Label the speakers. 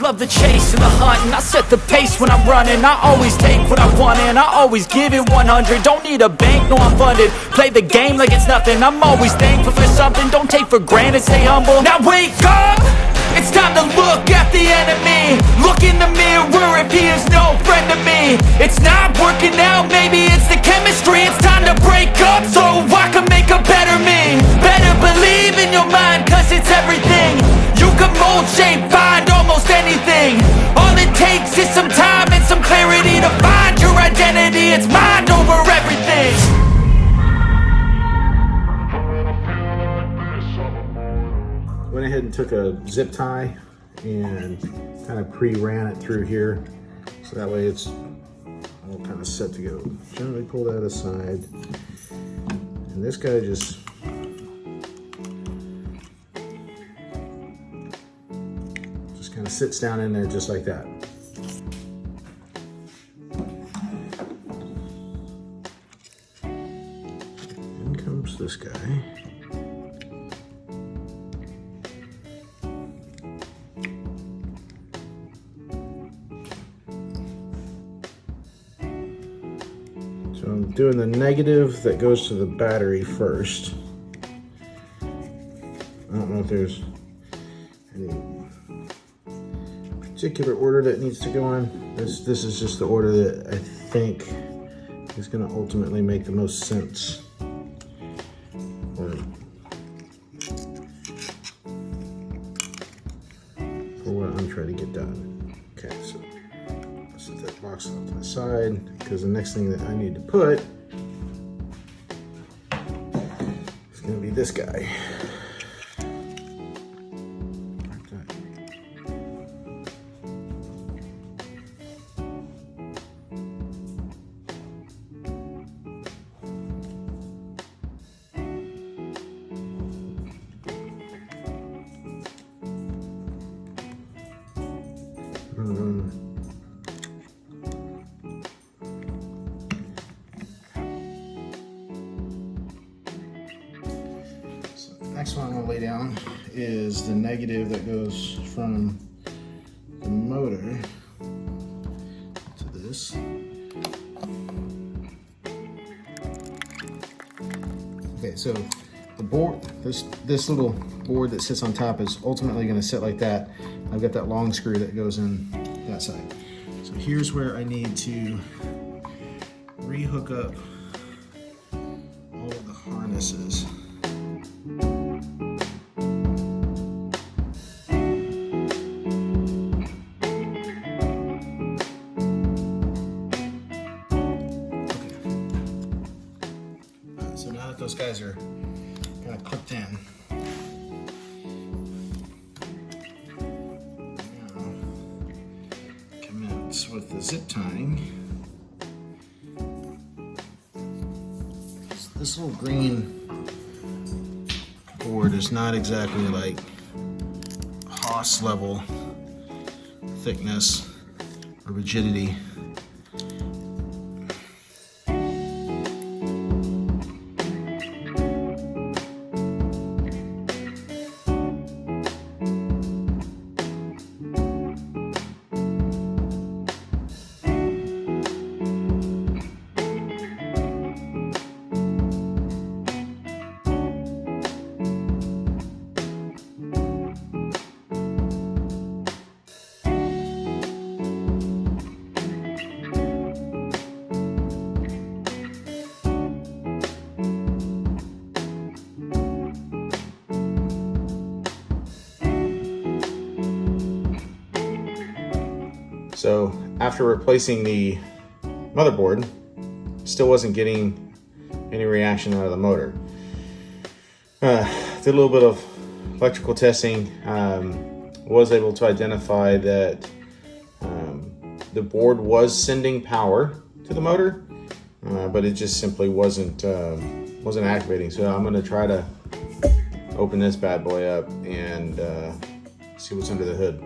Speaker 1: love the chase and the hunt, and I set the pace when I'm running. I always take what I want and I always give it 100. Don't need a bank, no I'm funded. Play the game like it's nothing. I'm always thankful for something. Don't take for granted, stay humble. Now wake up! It's time to look at the enemy. Look in the mirror if he is no friend to me. It's not working out, maybe it's the chemistry. It's time to break up so I can make a better me. Better believe in your mind, cause it's everything. You can mold, shape, find almost anything. All it takes is some time and some clarity to find your identity. It's mind over everything.
Speaker 2: Went ahead and took a zip tie and kind of pre-ran it through here, so that way it's all kind of set to go. Gently pull that aside, and this guy just kind of sits down in there just like that. In comes this guy. So I'm doing the negative that goes to the battery first. I don't know if there's any particular order that needs to go in. This is just the order that I think is going to ultimately make the most sense. For what I'm trying to get done. Okay, so set that box off to the side, because the next thing that I need to put is going to be this guy. Next one I'm going to lay down is the negative that goes from the motor to this. Okay, so the board, this little board that sits on top is ultimately going to sit like that. I've got that long screw that goes in that side. So here's where I need to re-hook up all of the harnesses. So now that those guys are kind of clipped in, now commence with the zip tying. This little green board is not exactly like Haas level thickness or rigidity. So after replacing the motherboard, still wasn't getting any reaction out of the motor. Did a little bit of electrical testing, was able to identify that the board was sending power to the motor, but it just simply wasn't activating. So I'm going to try to open this bad boy up and see what's under the hood.